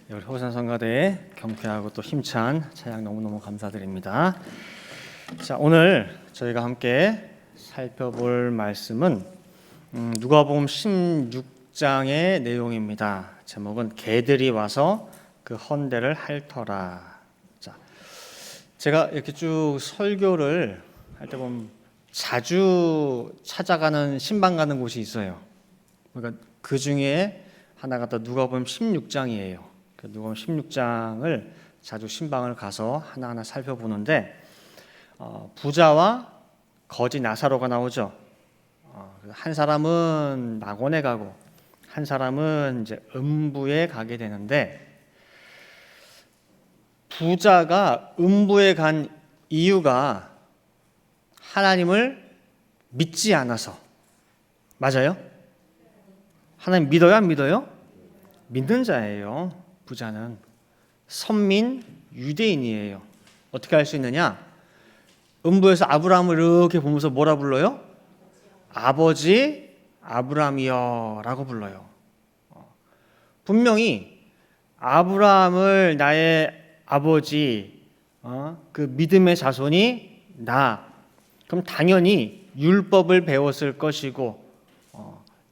우리 호산성가대의 경쾌하고 또 힘찬 찬양 너무너무 감사드립니다. 자, 오늘 저희가 함께 살펴볼 말씀은 누가복음 16장의 내용입니다. 제목은 개들이 와서 그 헌대를 핥더라. 자, 제가 이렇게 쭉 설교를 할 때 보면 자주 찾아가는 신방 가는 곳이 있어요. 그러니까 그 중에 하나가 또 누가복음 16장이에요. 그 누가복음 16장을 자주 신방을 가서 하나하나 살펴보는데 부자와 거지 나사로가 나오죠. 한 사람은 낙원에 가고 한 사람은 이제 음부에 가게 되는데, 부자가 음부에 간 이유가 하나님을 믿지 않아서. 맞아요? 하나님 믿어요, 안 믿어요? 믿는 자예요. 부자는 선민 유대인이에요. 어떻게 할 수 있느냐? 음부에서 아브라함을 이렇게 보면서 뭐라 불러요? 아버지 아브라함이여 라고 불러요. 분명히 아브라함을 나의 아버지, 그 믿음의 자손이 나, 그럼 당연히 율법을 배웠을 것이고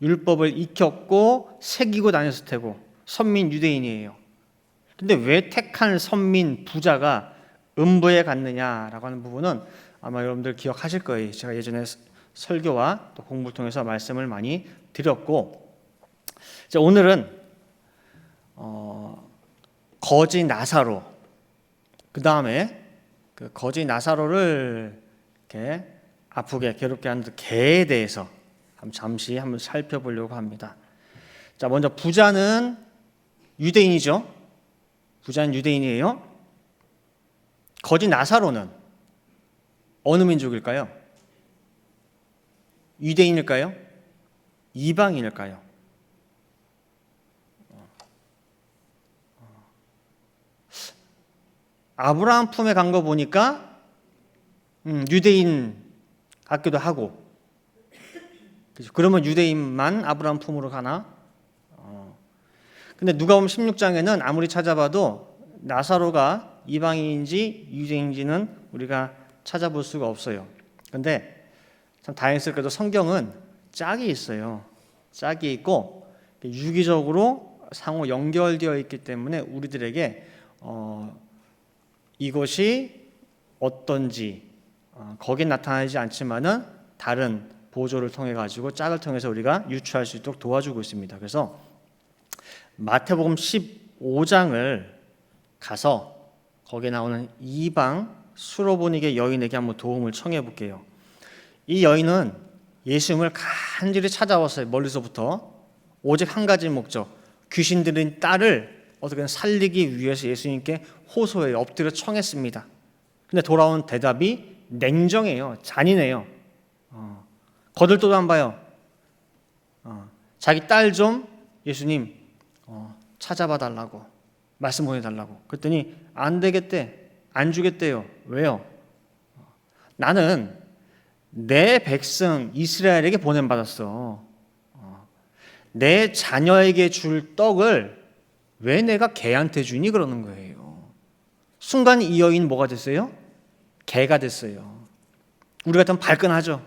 율법을 익혔고 새기고 다녔을 테고 선민 유대인이에요. 근데 왜 택한 선민 부자가 음부에 갔느냐라고 하는 부분은 아마 여러분들 기억하실 거예요. 제가 예전에 설교와 또 공부를 통해서 말씀을 많이 드렸고, 자, 오늘은 거지 나사로, 그 다음에 그 거지 나사로를 이렇게 아프게 괴롭게 하는 개에 대해서 잠시 한번 살펴보려고 합니다. 자, 먼저 부자는 유대인이죠. 부자는 유대인이에요. 거지 나사로는 어느 민족일까요? 유대인일까요? 이방인일까요? 아브라함 품에 간 거 보니까 유대인 같기도 하고, 그러면 유대인만 아브라함 품으로 가나? 근데 누가복음 16장에는 아무리 찾아봐도 나사로가 이방인인지 유대인인지는 우리가 찾아볼 수가 없어요. 근데 참 다행스럽게도 성경은 짝이 있어요. 짝이 있고 유기적으로 상호 연결되어 있기 때문에 우리들에게 이것이 어떤지 거기에 나타나지 않지만은 다른 보조를 통해 가지고 짝을 통해서 우리가 유추할 수 있도록 도와주고 있습니다. 그래서 마태복음 15장을 가서 거기에 나오는 이방 수로보니게 여인에게 한번 도움을 청해 볼게요. 이 여인은 예수님을 간절히 찾아왔어요. 멀리서부터. 오직 한 가지 목적, 귀신 들린 딸을 어떻게든 살리기 위해서 예수님께 호소해요. 엎드려 청했습니다. 근데 돌아온 대답이 냉정해요. 잔인해요. 거들떠도 안 봐요. 자기 딸 좀 예수님 찾아봐 달라고, 말씀 보내달라고. 그랬더니 안 되겠대, 안 주겠대요. 왜요? 나는 내 백성 이스라엘에게 보냄받았어. 내 자녀에게 줄 떡을 왜 내가 개한테 주니? 그러는 거예요. 순간 이 여인 뭐가 됐어요? 개가 됐어요. 우리 같으면 발끈하죠.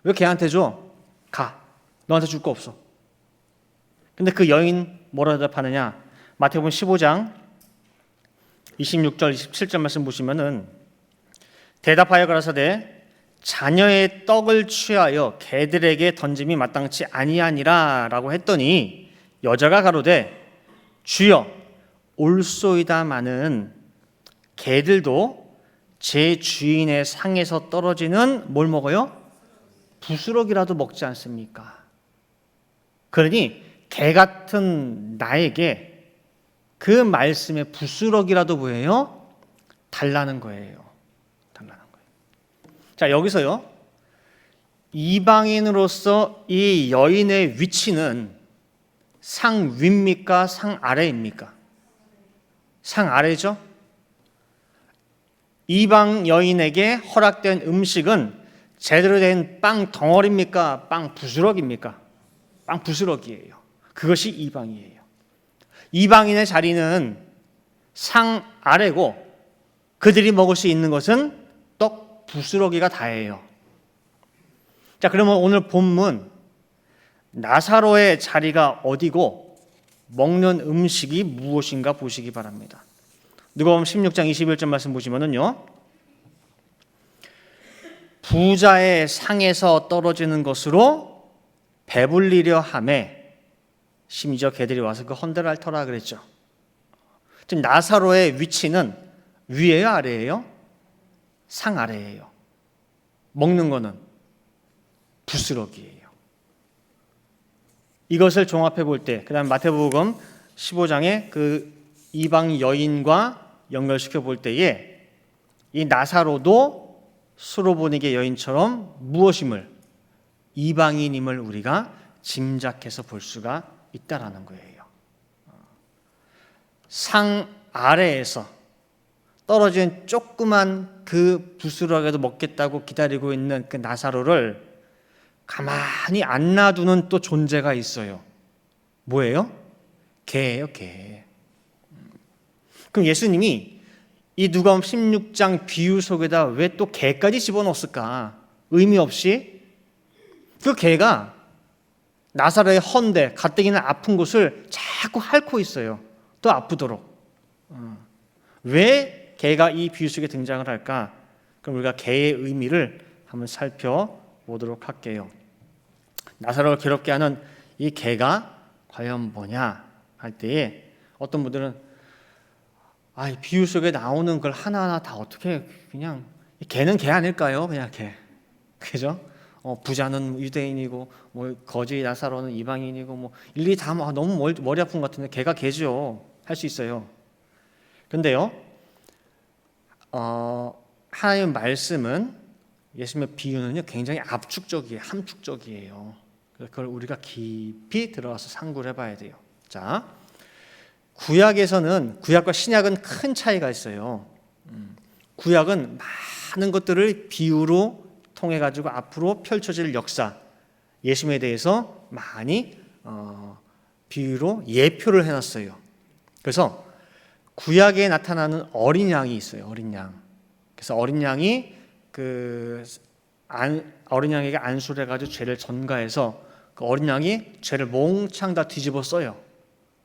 왜 개한테 줘? 가, 너한테 줄 거 없어. 근데 그 여인 뭐라 대답하느냐? 마태복음 15장 26절 27절 말씀 보시면은 대답하여 가라사대 자녀의 떡을 취하여 개들에게 던짐이 마땅치 아니하니라 라고 했더니 여자가 가로되 주여 올소이다마는 개들도 제 주인의 상에서 떨어지는 뭘 먹어요? 부스러기라도 먹지 않습니까? 그러니 개 같은 나에게 그 말씀의 부스러기라도 뭐예요? 달라는 거예요. 달라는 거예요. 자, 여기서요, 이방인으로서 이 여인의 위치는 상 위입니까? 상 아래입니까? 상 아래죠. 이방 여인에게 허락된 음식은 제대로 된 빵 덩어리입니까? 빵 부스러기입니까? 빵 부스러기예요. 그것이 이방이에요. 이방인의 자리는 상 아래고 그들이 먹을 수 있는 것은 떡 부스러기가 다예요. 자, 그러면 오늘 본문 나사로의 자리가 어디고 먹는 음식이 무엇인가 보시기 바랍니다. 누가복음 16장 21절 말씀 보시면은요, 부자의 상에서 떨어지는 것으로 배불리려 하매 심지어 개들이 와서 그 헌대를 핥더라 그랬죠. 지금 나사로의 위치는 위에요, 아래예요? 상 아래예요. 먹는 거는 부스러기예요. 이것을 종합해 볼 때, 그다음 마태복음 15장에 그 이방 여인과 연결시켜 볼 때에 이 나사로도 수로보니게 여인처럼 무엇임을, 이방인임을 우리가 짐작해서 볼 수가 있다라는 거예요. 상 아래에서 떨어진 조그만 그 부스러기라도 먹겠다고 기다리고 있는 그 나사로를 가만히 안 놔두는 또 존재가 있어요. 뭐예요? 개예요, 개. 그럼 예수님이 이 누가복음 16장 비유 속에다 왜 또 개까지 집어넣었을까? 의미 없이 그 개가 나사로의 헌데, 가뜩이나 아픈 곳을 자꾸 핥고 있어요. 또 아프도록. 왜 개가 이 비유 속에 등장을 할까? 그럼 우리가 개의 의미를 한번 살펴보도록 할게요. 나사로를 괴롭게 하는 이 개가 과연 뭐냐 할 때에 어떤 분들은 이 비유 속에 나오는 걸 하나하나 다 어떻게 그냥 개는 개 아닐까요? 그냥 개. 그죠? 부자는 유대인이고 뭐 거지 나사로는 이방인이고 뭐 일일이 다 너무 머리 아픈 것 같은데 개가 개죠. 할 수 있어요. 그런데요, 하나님의 말씀은 예수님의 비유는요 굉장히 압축적이에요, 함축적이에요. 그걸 우리가 깊이 들어가서 상고를 해봐야 돼요. 자, 구약에서는 구약과 신약은 큰 차이가 있어요. 구약은 많은 것들을 비유로 통해 가지고 앞으로 펼쳐질 역사, 예수님에 대해서 많이 비유로 예표를 해놨어요. 그래서 구약에 나타나는 어린 양이 있어요. 어린 양. 그래서 어린 양이 어린 양에게 안수를 해가지고 죄를 전가해서 그 어린 양이 죄를 몽창 다 뒤집어 써요.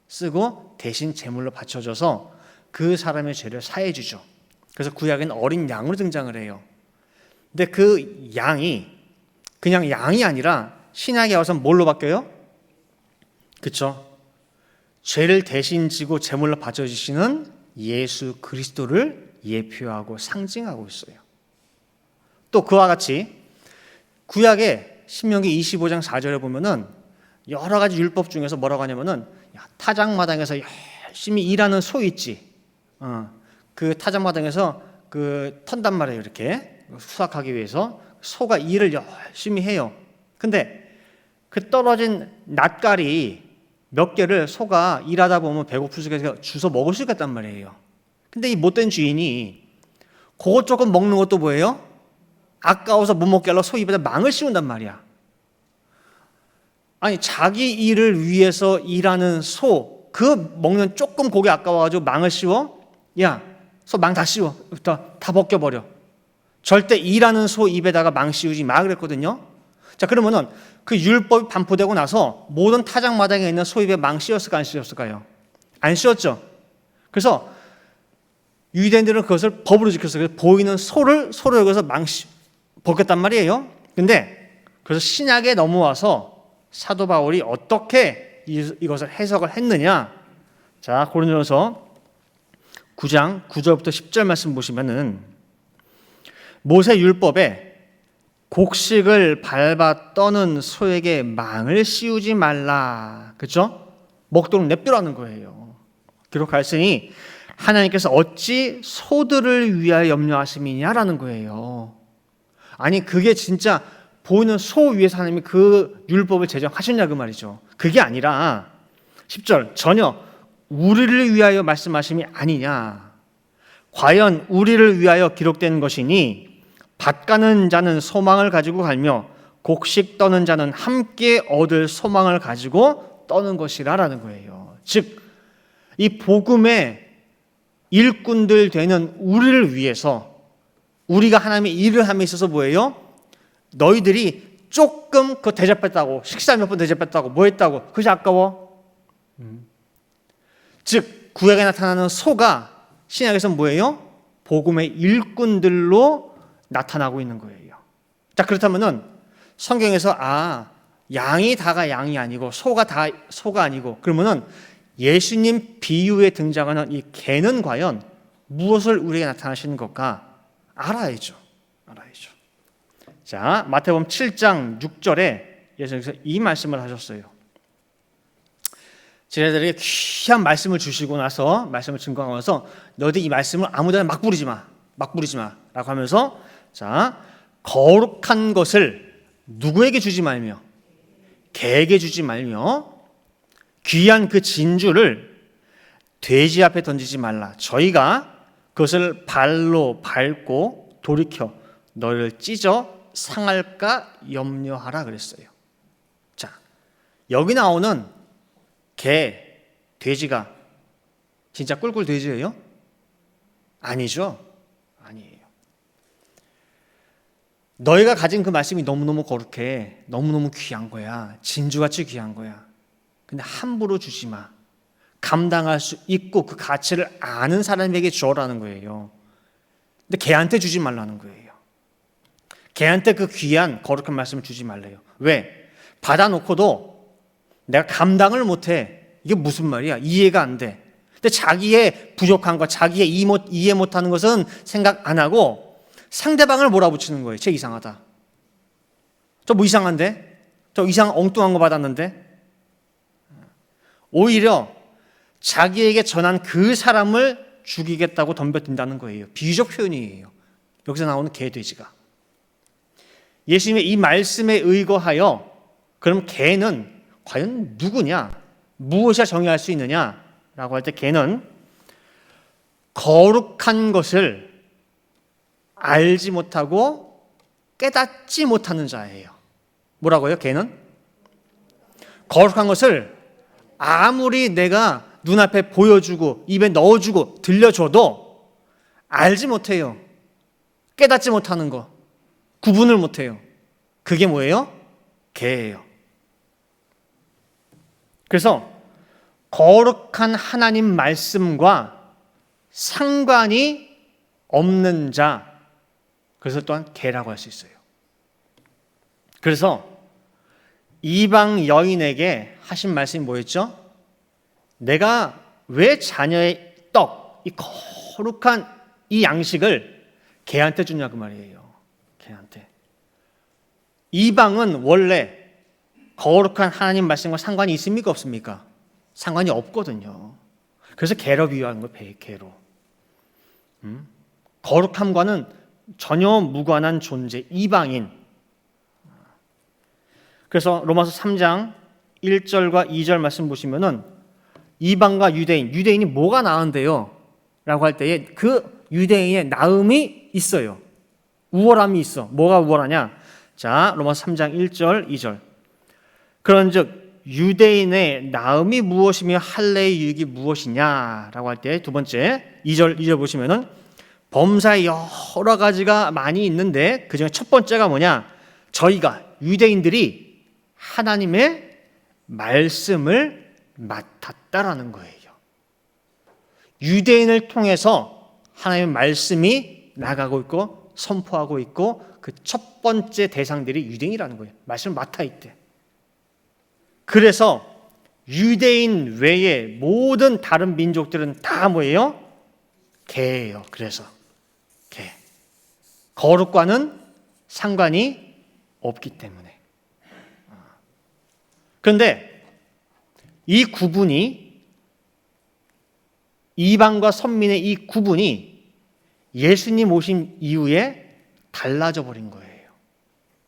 쓰고 대신 제물로 바쳐져서 그 사람의 죄를 사해주죠. 그래서 구약에는 어린 양으로 등장을 해요. 근데 그 양이 그냥 양이 아니라 신약에 와서 뭘로 바뀌어요? 그렇죠? 죄를 대신 지고 제물로 바쳐주시는 예수 그리스도를 예표하고 상징하고 있어요. 또 그와 같이 구약의 신명기 25장 4절에 보면은 여러 가지 율법 중에서 뭐라고 하냐면은 타작마당에서 열심히 일하는 소 있지. 그 타작마당에서 턴단 말이에요. 이렇게 수확하기 위해서 소가 일을 열심히 해요. 근데 그 떨어진 낫가리 몇 개를 소가 일하다 보면 배고플 수가 있어서 주워 먹을 수 있단 말이에요. 근데 이 못된 주인이 그것 조금 먹는 것도 뭐예요? 아까워서 못 먹게 하려고 소 입에다 망을 씌운단 말이야. 아니 자기 일을 위해서 일하는 소, 그 먹는 조금 고기 아까워가지고 망을 씌워? 야, 소 망 다 씌워. 다 벗겨버려. 절대 일하는 소 입에다가 망 씌우지 마 그랬거든요. 자, 그러면은 그 율법이 반포되고 나서 모든 타작마당에 있는 소 입에 망 씌웠을까 안 씌웠을까요? 안 씌웠죠. 그래서 유대인들은 그것을 법으로 지켰어요. 그래서 보이는 소로 여기서 망 벗겼단 말이에요. 근데 그래서 신약에 넘어와서 사도 바울이 어떻게 이것을 해석을 했느냐? 자, 고린도전서 9장 9절부터 10절 말씀 보시면은 모세 율법에 곡식을 밟아 떠는 소에게 망을 씌우지 말라. 그렇죠? 먹도록 냅두라는 거예요. 기록하였으니 하나님께서 어찌 소들을 위하여 염려하심이냐라는 거예요. 아니 그게 진짜 보이는 소 위에서 하나님이 그 율법을 제정하셨냐 그 말이죠. 그게 아니라 10절 전혀 우리를 위하여 말씀하심이 아니냐. 과연 우리를 위하여 기록된 것이니 밭 가는 자는 소망을 가지고 갈며 곡식 떠는 자는 함께 얻을 소망을 가지고 떠는 것이라라는 거예요. 즉 이 복음의 일꾼들 되는 우리를 위해서 우리가 하나님의 일을 함에 있어서 뭐예요? 너희들이 조금 그거 대접했다고, 식사 몇 번 대접했다고, 뭐 했다고, 그것이 아까워? 즉 구약에 나타나는 소가 신약에서는 뭐예요? 복음의 일꾼들로 나타나고 있는 거예요. 자, 그렇다면은 성경에서 양이 다가 양이 아니고 소가 다 소가 아니고, 그러면은 예수님 비유에 등장하는 이 개는 과연 무엇을 우리에게 나타나시는 것까? 알아야죠. 자, 마태복음 7장 6절에 예수님께서 이 말씀을 하셨어요. 제자들에게 귀한 말씀을 주시고 나서 말씀을 증거하면서 너희들 이 말씀을 아무데나 막 부르지 마 라고 하면서, 자, 거룩한 것을 누구에게 주지 말며 개에게 주지 말며 귀한 그 진주를 돼지 앞에 던지지 말라. 저희가 그것을 발로 밟고 돌이켜 너를 찢어 상할까 염려하라 그랬어요. 자, 여기 나오는 개, 돼지가 진짜 꿀꿀 돼지예요? 아니죠. 아니에요. 너희가 가진 그 말씀이 너무너무 거룩해. 너무너무 귀한 거야. 진주같이 귀한 거야. 근데 함부로 주지 마. 감당할 수 있고 그 가치를 아는 사람에게 주어라는 거예요. 근데 개한테 주지 말라는 거예요. 걔한테 그 귀한 거룩한 말씀을 주지 말래요. 왜? 받아놓고도 내가 감당을 못해. 이게 무슨 말이야? 이해가 안 돼. 근데 자기의 부족한 것, 자기의 이해 못하는 것은 생각 안 하고 상대방을 몰아붙이는 거예요. 쟤 이상하다. 저 뭐 이상한데? 저 이상 엉뚱한 거 받았는데? 오히려 자기에게 전한 그 사람을 죽이겠다고 덤벼든다는 거예요. 비유적 표현이에요. 여기서 나오는 개, 돼지가. 예수님의 이 말씀에 의거하여 그럼 개는 과연 누구냐? 무엇이야 정의할 수 있느냐? 라고 할 때 개는 거룩한 것을 알지 못하고 깨닫지 못하는 자예요. 뭐라고요? 개는? 거룩한 것을 아무리 내가 눈앞에 보여주고 입에 넣어주고 들려줘도 알지 못해요. 깨닫지 못하는 거. 구분을 못해요. 그게 뭐예요? 개예요. 그래서 거룩한 하나님 말씀과 상관이 없는 자, 그래서 또한 개라고 할 수 있어요. 그래서 이방 여인에게 하신 말씀이 뭐였죠? 내가 왜 자녀의 떡, 이 거룩한 이 양식을 개한테 주냐 그 말이에요. 개한테. 이방은 원래 거룩한 하나님 말씀과 상관이 있습니까? 없습니까? 상관이 없거든요. 그래서 개로 비유하는 거예요. 개로. 거룩함과는 전혀 무관한 존재, 이방인. 그래서 로마서 3장 1절과 2절 말씀 보시면은 이방과 유대인이 뭐가 나은데요? 라고 할 때에 그 유대인의 나음이 있어요. 우월함이 있어. 뭐가 우월하냐? 자, 로마서 3장 1절, 2절. 그런즉 유대인의 나음이 무엇이며 할례의 유익이 무엇이냐라고 할 때 두 번째 2절 보시면은 범사에 여러 가지가 많이 있는데 그중에 첫 번째가 뭐냐? 저희가 유대인들이 하나님의 말씀을 맡았다라는 거예요. 유대인을 통해서 하나님의 말씀이 나가고 있고 선포하고 있고 그 첫 번째 대상들이 유대인이라는 거예요. 말씀을 맡아 있대. 그래서 유대인 외에 모든 다른 민족들은 다 뭐예요? 개예요. 그래서 개. 거룩과는 상관이 없기 때문에. 그런데 이 구분이 이방과 선민의 이 구분이 예수님 오신 이후에 달라져 버린 거예요.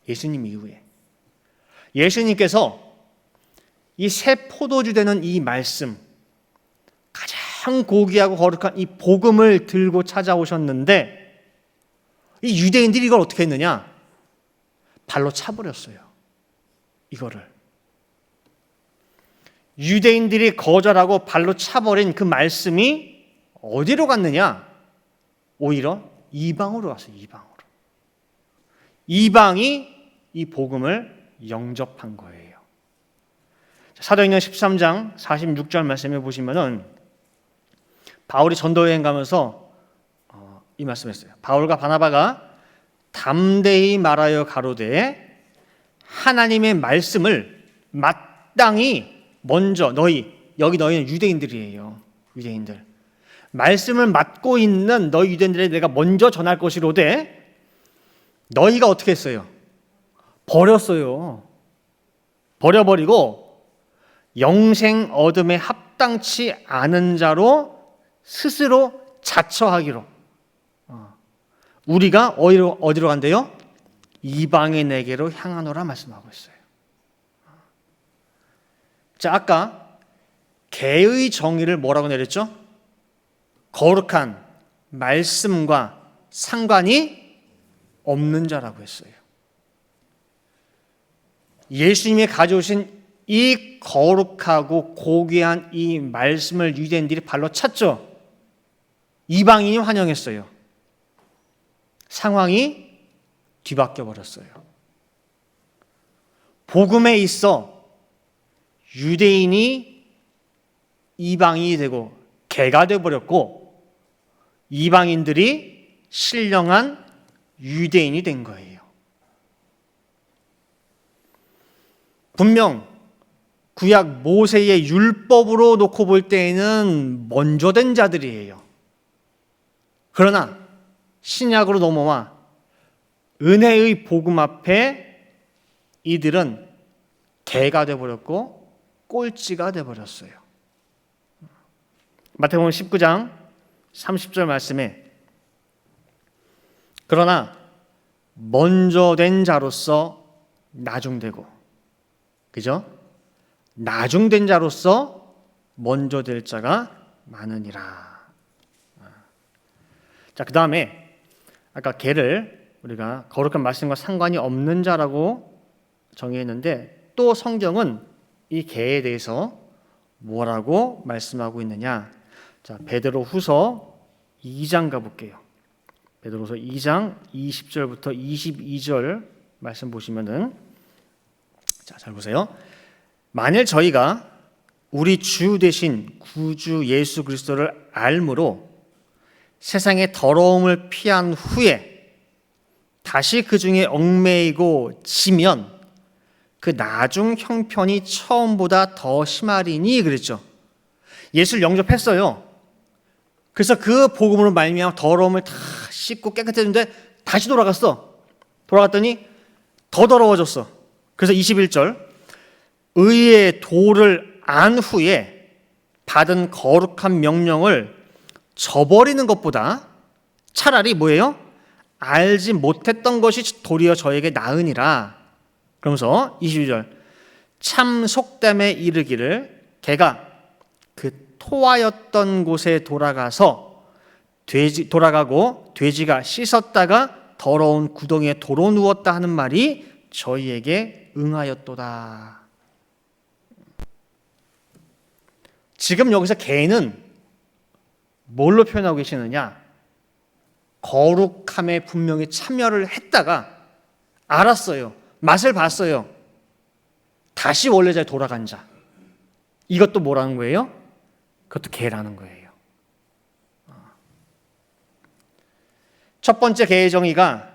예수님 이후에. 예수님께서 이 새 포도주 되는 이 말씀, 가장 고귀하고 거룩한 이 복음을 들고 찾아오셨는데 이 유대인들이 이걸 어떻게 했느냐? 발로 차버렸어요. 이거를. 유대인들이 거절하고 발로 차버린 그 말씀이 어디로 갔느냐? 오히려 이방으로 갔어요. 이방이 이 복음을 영접한 거예요. 사도행전 13장 46절 말씀에 보시면은 바울이 전도여행 가면서 이 말씀했어요. 바울과 바나바가 담대히 말하여 가로되 하나님의 말씀을 마땅히 먼저 너희는 유대인들이에요. 유대인들. 말씀을 맡고 있는 너희 유대인들에 내가 먼저 전할 것이로되 너희가 어떻게 했어요? 버렸어요. 버려버리고 영생 얻음에 합당치 않은 자로 스스로 자처하기로. 우리가 어디로 간대요? 이방의 내게로 향하노라 말씀하고 있어요. 자, 아까 개의 정의를 뭐라고 내렸죠? 거룩한 말씀과 상관이 없는 자라고 했어요. 예수님이 가져오신 이 거룩하고 고귀한 이 말씀을 유대인들이 발로 찼죠. 이방인이 환영했어요. 상황이 뒤바뀌어 버렸어요. 복음에 있어 유대인이 이방인이 되고 개가 되어버렸고 이방인들이 신령한 유대인이 된 거예요. 분명 구약 모세의 율법으로 놓고 볼 때에는 먼저 된 자들이에요. 그러나 신약으로 넘어와 은혜의 복음 앞에 이들은 개가 되어버렸고 꼴찌가 되어버렸어요. 마태복음 19장 30절 말씀에 그러나 먼저 된 자로서 나중되고, 그죠? 나중된 자로서 먼저 될 자가 많으니라. 자, 그 다음에 아까 개를 우리가 거룩한 말씀과 상관이 없는 자라고 정의했는데 또 성경은 이 개에 대해서 뭐라고 말씀하고 있느냐? 자, 베드로후서 2장 가볼게요. 베드로후서 2장 20절부터 22절 말씀 보시면은, 자, 잘 보세요. 만일 저희가 우리 주 되신 구주 예수 그리스도를 알므로 세상의 더러움을 피한 후에 다시 그 중에 얽매이고 지면 그 나중 형편이 처음보다 더 심하리니 그랬죠. 예수를 영접했어요. 그래서 그 복음으로 말미암아 더러움을 다 씻고 깨끗해졌는데 다시 돌아갔어. 돌아갔더니 더 더러워졌어. 그래서 21절 의의 도를 안 후에 받은 거룩한 명령을 저버리는 것보다 차라리 뭐예요? 알지 못했던 것이 도리어 저에게 나으니라. 그러면서 22절 참 속담에 이르기를 개가 그 토하였던 곳에 돌아가고 돼지가 씻었다가 더러운 구덩이에 도로 누웠다 하는 말이 저희에게 응하였도다. 지금 여기서 개는 뭘로 표현하고 계시느냐? 거룩함에 분명히 참여를 했다가 알았어요. 맛을 봤어요. 다시 원래 자리에 돌아간 자. 이것도 뭐라는 거예요? 그것도 개라는 거예요. 첫 번째 개의 정의가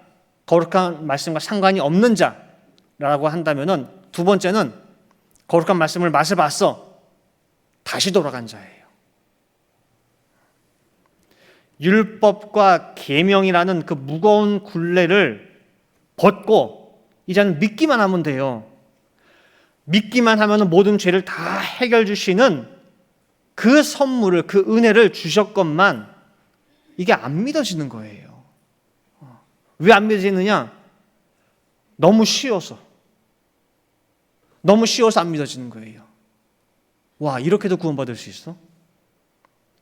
거룩한 말씀과 상관이 없는 자라고 한다면은 두 번째는 거룩한 말씀을 맛을 봤어. 다시 돌아간 자예요. 율법과 계명이라는 그 무거운 굴레를 벗고 이제는 믿기만 하면 돼요. 믿기만 하면 모든 죄를 다 해결 주시는 그 선물을, 그 은혜를 주셨건만 이게 안 믿어지는 거예요. 왜 안 믿어지느냐? 너무 쉬워서 안 믿어지는 거예요. 와, 이렇게도 구원받을 수 있어?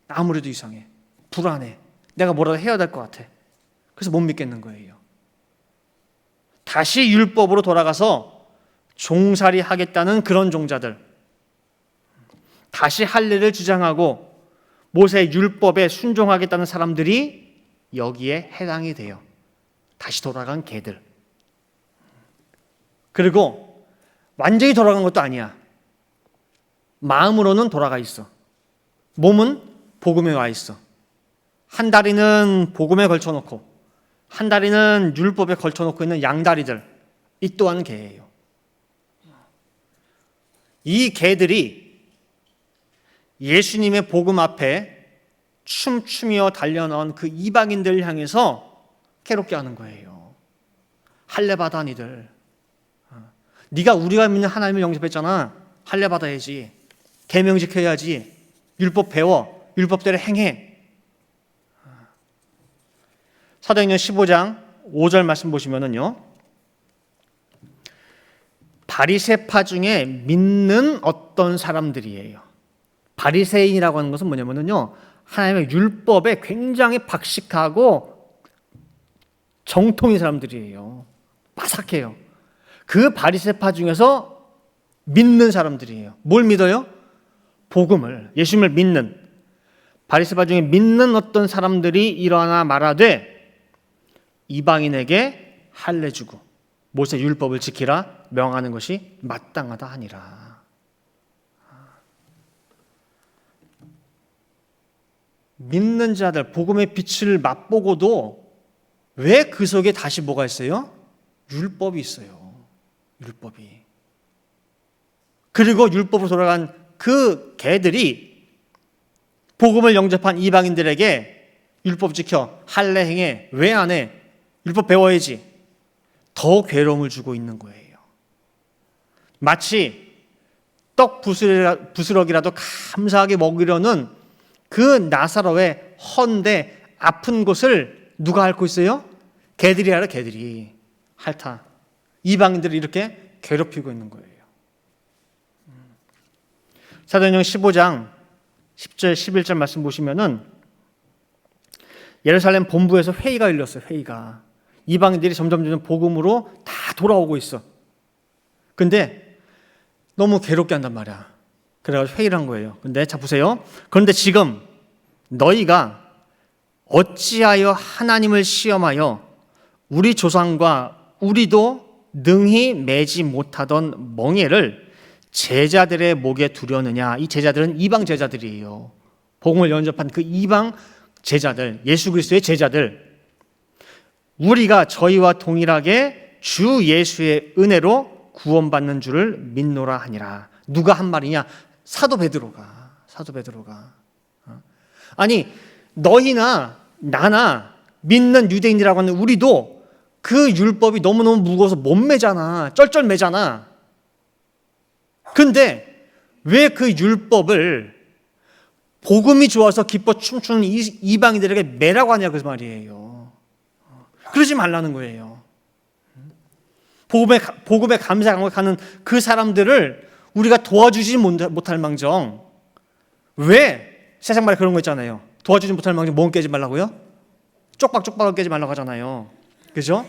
아무래도 이상해. 불안해. 내가 뭐라도 해야 될 것 같아. 그래서 못 믿겠는 거예요. 다시 율법으로 돌아가서 종살이 하겠다는 그런 종자들. 다시 할례를 주장하고 모세의 율법에 순종하겠다는 사람들이 여기에 해당이 돼요. 다시 돌아간 개들. 그리고 완전히 돌아간 것도 아니야. 마음으로는 돌아가 있어. 몸은 복음에 와 있어. 한 다리는 복음에 걸쳐놓고 한 다리는 율법에 걸쳐놓고 있는 양다리들, 이 또한 개예요. 이 개들이 예수님의 복음 앞에 춤추며 달려나온 그 이방인들 향해서 괴롭게 하는 거예요. 할례 받아 니들. 네가 우리가 믿는 하나님을 영접했잖아. 할례 받아야지. 계명 지켜야지. 율법 배워. 율법대로 행해. 사도행전 15장 5절 말씀 보시면은요, 바리새파 중에 믿는 어떤 사람들이에요. 바리새인이라고 하는 것은 뭐냐면요, 하나님의 율법에 굉장히 박식하고 정통인 사람들이에요. 빠삭해요. 그 바리새파 중에서 믿는 사람들이에요. 뭘 믿어요? 복음을, 예수님을 믿는. 바리새파 중에 믿는 어떤 사람들이 일어나 말하되 이방인에게 할례 주고 모세 율법을 지키라 명하는 것이 마땅하다 하니라. 믿는 자들, 복음의 빛을 맛보고도 왜 그 속에 다시 뭐가 있어요? 율법이 있어요. 율법이. 그리고 율법으로 돌아간 그 개들이 복음을 영접한 이방인들에게 율법 지켜, 할례 행해, 왜 안 해? 율법 배워야지. 더 괴로움을 주고 있는 거예요. 마치 떡 부스러기라도 감사하게 먹으려는 그 나사로의 헌데 아픈 곳을 누가 앓고 있어요? 개들이 알아, 개들이. 핥아. 이방인들을 이렇게 괴롭히고 있는 거예요. 사도행전 15장 10절 11절 말씀 보시면은 예루살렘 본부에서 회의가 열렸어요. 회의가. 이방인들이 점점 복음으로 다 돌아오고 있어. 근데 너무 괴롭게 한단 말이야. 그래가지고 회의를 한 거예요. 근데 자 보세요. 그런데 지금 너희가 어찌하여 하나님을 시험하여 우리 조상과 우리도 능히 매지 못하던 멍에를 제자들의 목에 두려느냐. 이 제자들은 이방 제자들이에요. 복음을 영접한 그 이방 제자들, 예수 그리스도의 제자들. 우리가 저희와 동일하게 주 예수의 은혜로 구원받는 줄을 믿노라 하니라. 누가 한 말이냐? 사도 베드로가. 아니, 너희나 나나 믿는 유대인이라고 하는 우리도 그 율법이 너무너무 무거워서 못 매잖아. 쩔쩔매잖아. 근데 왜 그 율법을 복음이 좋아서 기뻐 춤추는 이방인들에게 매라고 하냐 그 말이에요. 그러지 말라는 거예요. 복음에 감사하는 그 사람들을 우리가 도와주지 못할 망정, 왜 세상 말에 그런 거 있잖아요. 도와주지 못할 망정 몸 깨지 말라고요? 쪽박쪽박을 깨지 말라고 하잖아요. 그죠?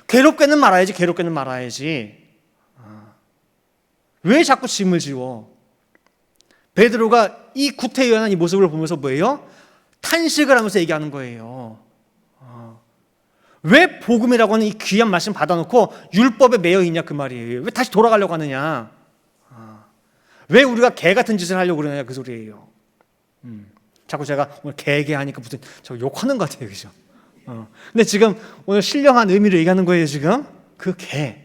괴롭게는 말아야지. 왜 자꾸 짐을 지워? 베드로가 이 구태의연한 이 모습을 보면서 뭐예요? 탄식을 하면서 얘기하는 거예요. 왜 복음이라고 하는 이 귀한 말씀 받아놓고 율법에 매여 있냐 그 말이에요. 왜 다시 돌아가려고 하느냐? 왜 우리가 개 같은 짓을 하려고 그러냐 그 소리예요. 자꾸 제가 오늘 개개 하니까 무슨 저 욕하는 것 같아요, 그죠? 근데 지금 오늘 신령한 의미로 얘기하는 거예요, 지금 그 개.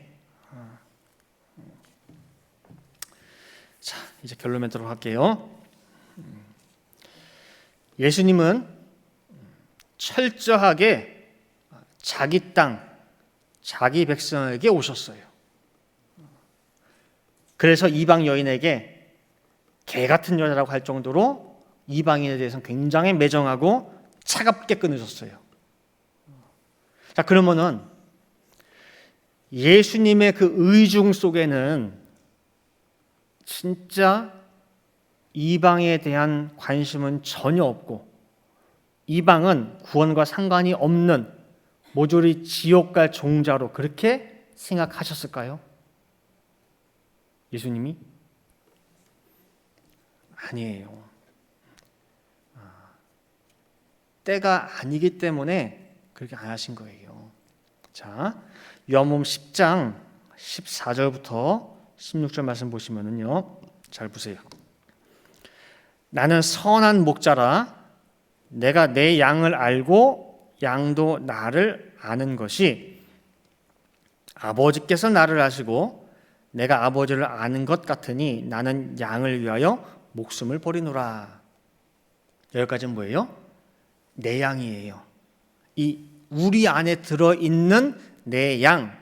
자, 이제 결론 맺도록 할게요. 예수님은 철저하게 자기 땅, 자기 백성에게 오셨어요. 그래서 이방 여인에게 개 같은 여자라고 할 정도로 이방인에 대해서는 굉장히 매정하고 차갑게 끊으셨어요. 자, 그러면은 예수님의 그 의중 속에는 진짜 이방에 대한 관심은 전혀 없고 이방은 구원과 상관이 없는 모조리 지옥 갈 종자로 그렇게 생각하셨을까요? 예수님이? 아니에요. 때가 아니기 때문에 그렇게 안 하신 거예요. 자, 요한복음 10장 14절부터 16절 말씀 보시면은요. 잘 보세요. 나는 선한 목자라 내가 내 양을 알고 양도 나를 아는 것이 아버지께서 나를 아시고 내가 아버지를 아는 것 같으니 나는 양을 위하여 목숨을 버리노라. 여기까지는 뭐예요? 내 양이에요. 이 우리 안에 들어있는 내 양,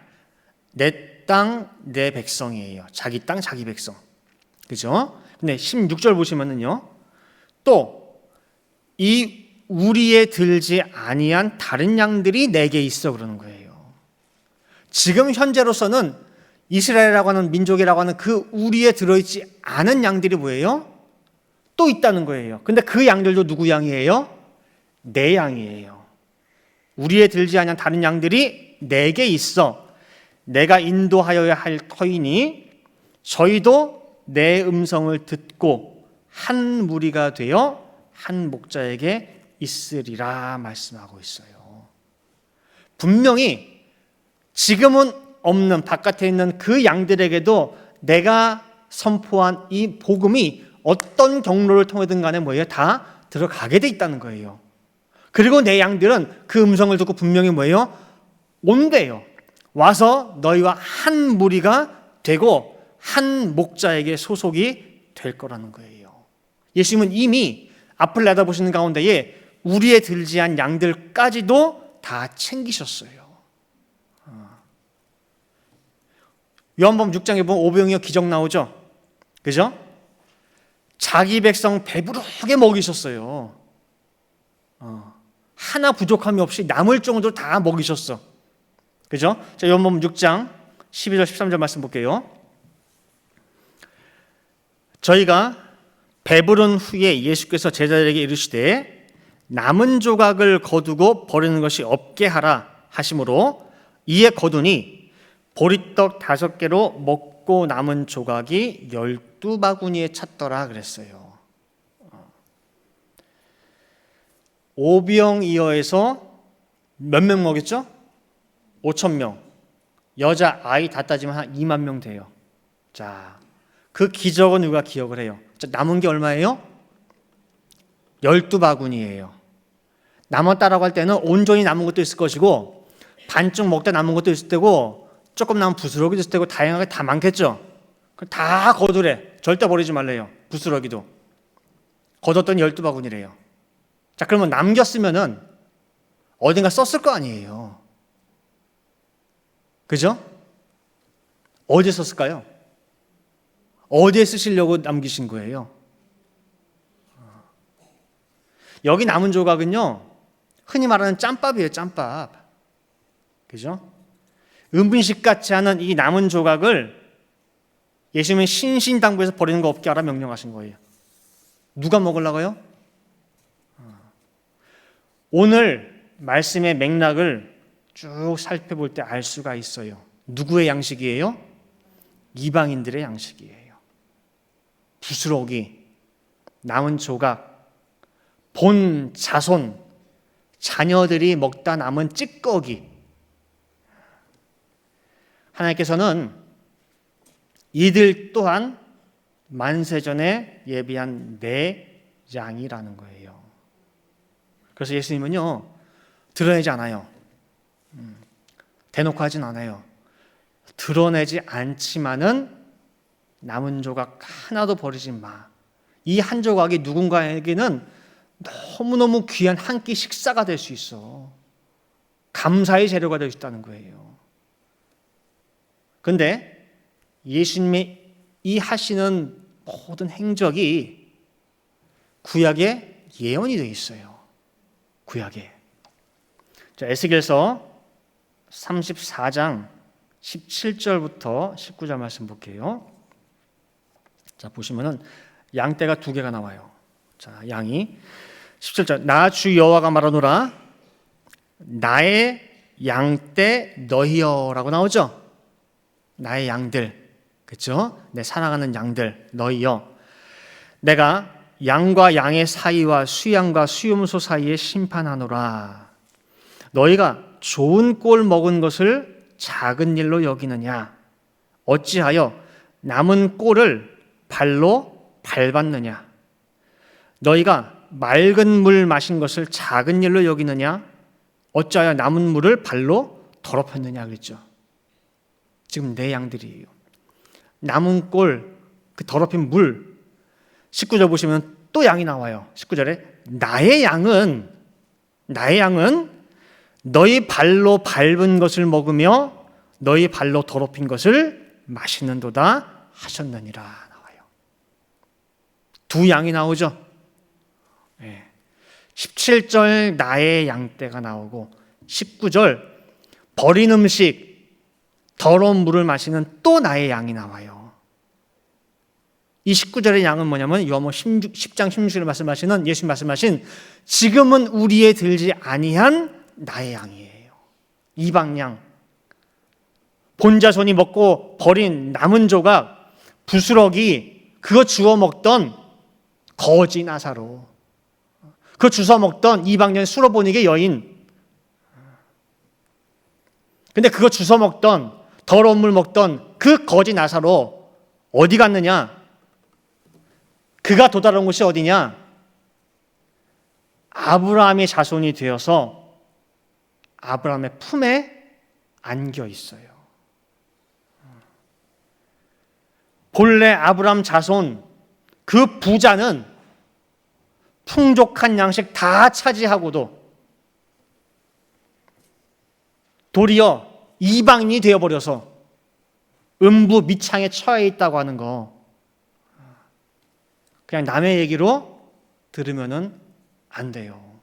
내 땅, 내 백성이에요. 자기 땅, 자기 백성. 그죠? 근데 16절 보시면은요. 또 이 우리에 들지 아니한 다른 양들이 내게 있어 그러는 거예요. 지금 현재로서는 이스라엘이라고 하는 민족이라고 하는 그 우리에 들어있지 않은 양들이 뭐예요? 또 있다는 거예요. 근데 그 양들도 누구 양이에요? 내 양이에요. 우리에 들지 아니한 다른 양들이 내게 있어. 내가 인도하여야 할 터이니 저희도 내 음성을 듣고 한 무리가 되어 한 목자에게 있으리라 말씀하고 있어요. 분명히 지금은 없는 바깥에 있는 그 양들에게도 내가 선포한 이 복음이 어떤 경로를 통해든 간에 뭐예요? 다 들어가게 돼 있다는 거예요. 그리고 내 양들은 그 음성을 듣고 분명히 뭐예요? 온대요. 와서 너희와 한 무리가 되고 한 목자에게 소속이 될 거라는 거예요. 예수님은 이미 앞을 내다보시는 가운데에 우리에 들지 않은 양들까지도 다 챙기셨어요. 요한복음 6장에 보면 오병이어 기적 나오죠? 그죠? 자기 백성 배부르게 먹이셨어요. 하나 부족함이 없이 남을 정도로 다 먹이셨어. 그죠? 자, 요한복음 6장 12절 13절 말씀 볼게요. 저희가 배부른 후에 예수께서 제자들에게 이르시되 남은 조각을 거두고 버리는 것이 없게 하라 하심으로 이에 거두니 보리떡 5개로 먹고 남은 조각이 12바구니에 찼더라 그랬어요. 오병이어에서 몇 명 먹였죠? 5,000명. 여자 아이 다 따지면 한 2만 명 돼요. 자, 그 기적은 누가 기억을 해요? 자, 남은 게 얼마예요? 12바구니예요. 남았다라고 할 때는 온전히 남은 것도 있을 것이고 반쯤 먹다 남은 것도 있을 때고 조금 남은 부스러기도 있을 때고 다양하게 다 많겠죠. 다 거두래. 절대 버리지 말래요. 부스러기도. 거뒀더니 12바구니래요. 자, 그러면 남겼으면은 어딘가 썼을 거 아니에요. 그죠? 어디에 썼을까요? 어디에 쓰시려고 남기신 거예요? 여기 남은 조각은요, 흔히 말하는 짬밥이에요, 짬밥. 그죠? 음식 같지 않은 이 남은 조각을 예수님은 신신당부에서 버리는 거 없게 하라 명령하신 거예요. 누가 먹으려고요? 오늘 말씀의 맥락을 쭉 살펴볼 때 알 수가 있어요. 누구의 양식이에요? 이방인들의 양식이에요. 부스러기, 남은 조각, 본 자손, 자녀들이 먹다 남은 찌꺼기. 하나님께서는 이들 또한 만세전에 예비한 내 양이라는 거예요. 그래서 예수님은요, 드러내지 않아요. 대놓고 하진 않아요. 드러내지 않지만은 남은 조각 하나도 버리지 마. 이 한 조각이 누군가에게는 너무너무 귀한 한 끼 식사가 될 수 있어. 감사의 재료가 될 수 있다는 거예요. 그런데 예수님의 이 하시는 모든 행적이 구약의 예언이 되어 있어요. 구약에. 자, 에스겔서 34장 17절부터 19절 말씀 볼게요. 자, 보시면은 양떼가 2개가 나와요. 자, 양이 17절 나 주 여호와가 말하노라 나의 양떼 너희여라고 나오죠. 나의 양들, 그렇죠? 내 사랑하는 양들 너희여 내가 양과 양의 사이와 수양과 수염소 사이에 심판하노라. 너희가 좋은 꼴 먹은 것을 작은 일로 여기느냐? 어찌하여 남은 꼴을 발로 밟았느냐? 너희가 맑은 물 마신 것을 작은 일로 여기느냐? 어찌하여 남은 물을 발로 더럽혔느냐 그랬죠. 지금 내 양들이에요. 남은 꼴, 그 더럽힌 물. 19절 보시면 또 양이 나와요. 19절에 나의 양은 너희 발로 밟은 것을 먹으며 너희 발로 더럽힌 것을 마시는도다 하셨느니라 나와요. 두 양이 나오죠. 17절 나의 양떼가 나오고 19절 버린 음식, 더러운 물을 마시는 또 나의 양이 나와요. 이 19절의 양은 뭐냐면 요한복음 10장 16절에 말씀하시는 예수님 말씀하신 지금은 우리에 들지 아니한 나의 양이에요. 이방 양. 본자손이 먹고 버린 남은 조각, 부스러기 그거 주워 먹던 거지 나사로, 그거 주워 먹던 이방년 수로보니게 여인. 근데 그거 주워 먹던 더러운 물 먹던 그 거지 나사로 어디 갔느냐? 그가 도달한 곳이 어디냐? 아브라함의 자손이 되어서 아브라함의 품에 안겨 있어요. 본래 아브라함 자손 그 부자는 풍족한 양식 다 차지하고도 도리어 이방인이 되어버려서 음부 밑창에 처해 있다고 하는 거 그냥 남의 얘기로 들으면은 안 돼요.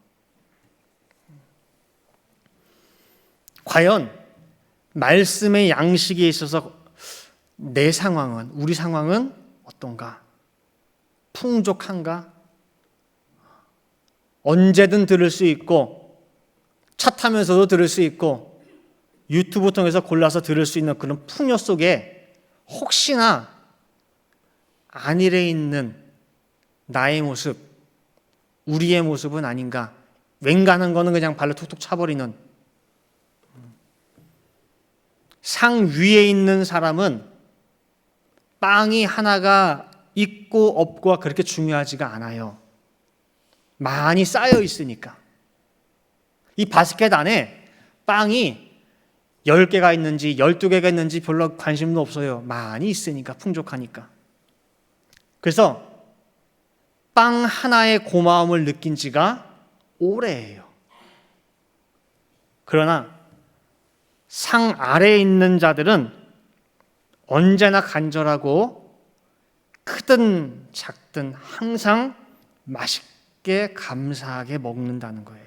과연 말씀의 양식에 있어서 내 상황은, 우리 상황은 어떤가? 풍족한가? 언제든 들을 수 있고 차 타면서도 들을 수 있고 유튜브 통해서 골라서 들을 수 있는 그런 풍요 속에 혹시나 안일해 있는 나의 모습, 우리의 모습은 아닌가? 웬간한 거는 그냥 발로 툭툭 차버리는, 상 위에 있는 사람은 빵이 하나가 있고 없고가 그렇게 중요하지가 않아요. 많이 쌓여 있으니까. 이 바스켓 안에 빵이 10개가 있는지 12개가 있는지 별로 관심도 없어요. 많이 있으니까, 풍족하니까. 그래서 빵 하나의 고마움을 느낀 지가 오래예요. 그러나 상 아래에 있는 자들은 언제나 간절하고 크든 작든 항상 맛있게 감사하게 먹는다는 거예요.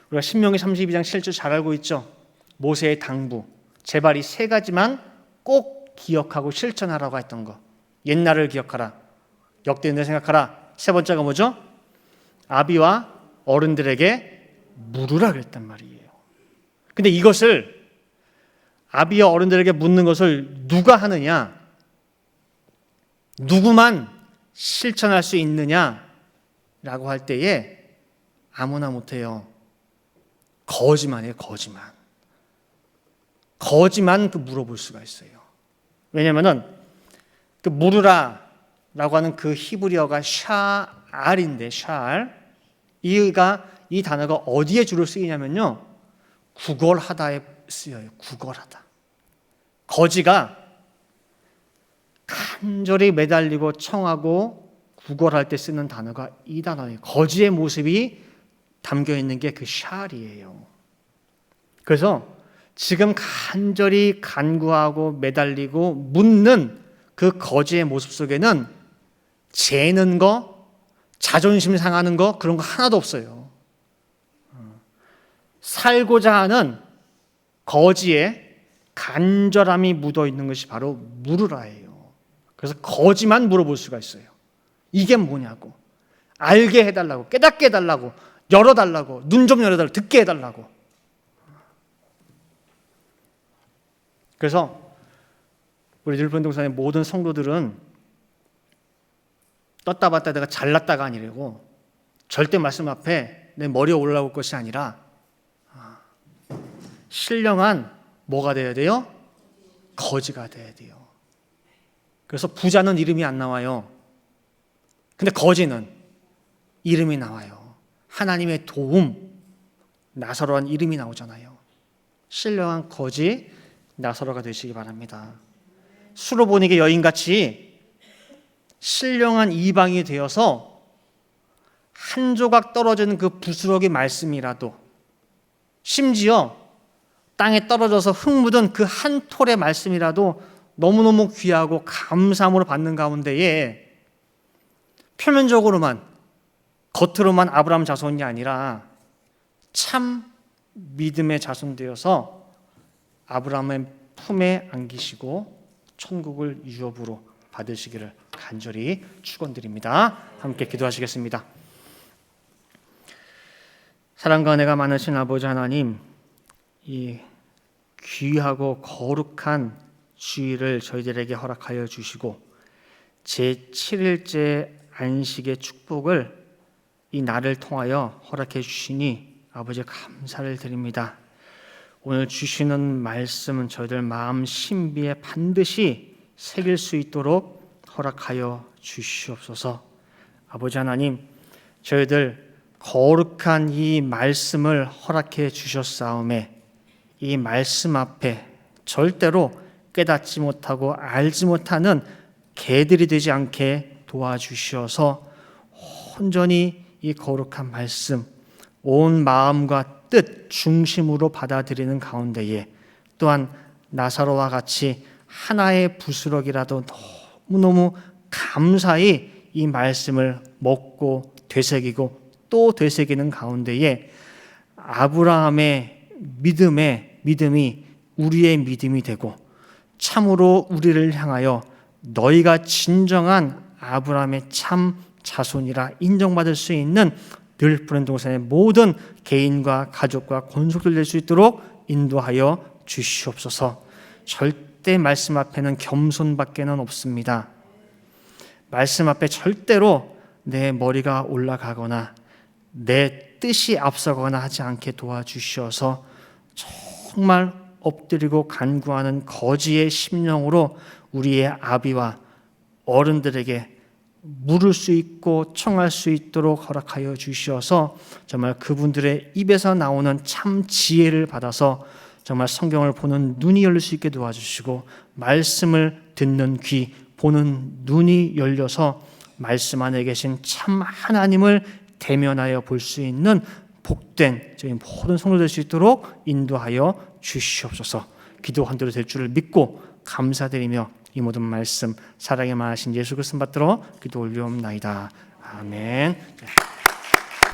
우리가 신명기 32장 7절 잘 알고 있죠. 모세의 당부, 제발 이 세 가지만 꼭 기억하고 실천하라고 했던 거. 옛날을 기억하라, 역대인을 생각하라. 세 번째가 뭐죠? 아비와 어른들에게 물으라 그랬단 말이에요. 근데 이것을 아비와 어른들에게 묻는 것을 누가 하느냐? 누구만 실천할 수 있느냐라고 할 때에 아무나 못해요. 거지만 해요. 거지만 그 물어볼 수가 있어요. 왜냐면은 그 물으라라고 하는 그 히브리어가 샤알인데, 샤알, 이 단어가 어디에 주로 쓰이냐면요, 구걸하다에 쓰여요. 구걸하다. 거지가 간절히 매달리고 청하고 구걸할 때 쓰는 단어가 이 단어예요. 거지의 모습이 담겨 있는 게 그 샤알이에요. 그래서 지금 간절히 간구하고 매달리고 묻는 그 거지의 모습 속에는 재는 거, 자존심 상하는 거, 그런 거 하나도 없어요. 살고자 하는 거지의 간절함이 묻어 있는 것이 바로 물으라예요. 그래서 거지만 물어볼 수가 있어요. 이게 뭐냐고, 알게 해달라고, 깨닫게 해달라고, 열어달라고, 눈 좀 열어달라고, 듣게 해달라고. 그래서 우리 늘분동산의 모든 성도들은 떴다 봤다 내가 잘났다가 아니라고 절대 말씀 앞에 내 머리에 올라올 것이 아니라 신령한 뭐가 돼야 돼요? 거지가 돼야 돼요. 그래서 부자는 이름이 안 나와요. 근데 거지는 이름이 나와요. 하나님의 도움, 나사로란 이름이 나오잖아요. 신령한 거지 나사로가 되시기 바랍니다. 수로보니게 여인같이 신령한 이방이 되어서 한 조각 떨어지는 그 부스러기 말씀이라도, 심지어 땅에 떨어져서 흙 묻은 그 한 톨의 말씀이라도 너무너무 귀하고 감사함으로 받는 가운데에 표면적으로만, 겉으로만 아브라함 자손이 아니라 참 믿음의 자손 되어서 아브라함의 품에 안기시고 천국을 유업으로 받으시기를 간절히 축원드립니다. 함께 기도하시겠습니다. 사랑과 은혜가 많으신 아버지 하나님, 이 귀하고 거룩한 주일을 저희들에게 허락하여 주시고 제7일째 안식의 축복을 이 날을 통하여 허락해 주시니 아버지 감사를 드립니다. 오늘 주시는 말씀은 저희들 마음 신비에 반드시 새길 수 있도록 허락하여 주시옵소서. 아버지 하나님, 저희들 거룩한 이 말씀을 허락해 주셨사오매 이 말씀 앞에 절대로 깨닫지 못하고 알지 못하는 개들이 되지 않게 도와주시어서 온전히 이 거룩한 말씀 온 마음과 뜻 중심으로 받아들이는 가운데에 또한 나사로와 같이 하나의 부스럭이라도 너무너무 감사히 이 말씀을 먹고 되새기고 또 되새기는 가운데에 아브라함의 믿음이 우리의 믿음이 되고 참으로 우리를 향하여 너희가 진정한 아브라함의 참 자손이라 인정받을 수 있는 늘 푸른 동산의 모든 개인과 가족과 권속들 될 수 있도록 인도하여 주시옵소서. 절대 말씀 앞에는 겸손밖에는 없습니다. 말씀 앞에 절대로 내 머리가 올라가거나 내 뜻이 앞서거나 하지 않게 도와주시어서 정말 엎드리고 간구하는 거지의 심령으로 우리의 아비와 어른들에게 물을 수 있고 청할 수 있도록 허락하여 주시어서 정말 그분들의 입에서 나오는 참 지혜를 받아서 정말 성경을 보는 눈이 열릴 수 있게 도와주시고 말씀을 듣는 귀, 보는 눈이 열려서 말씀 안에 계신 참 하나님을 대면하여 볼 수 있는 복된 저희 모든 성도 될 수 있도록 인도하여 주시옵소서. 기도한 대로 될 줄을 믿고 감사드리며 이 모든 말씀 사랑에 많으신 예수 그리스도 받들어 기도 올리옵나이다. 아멘.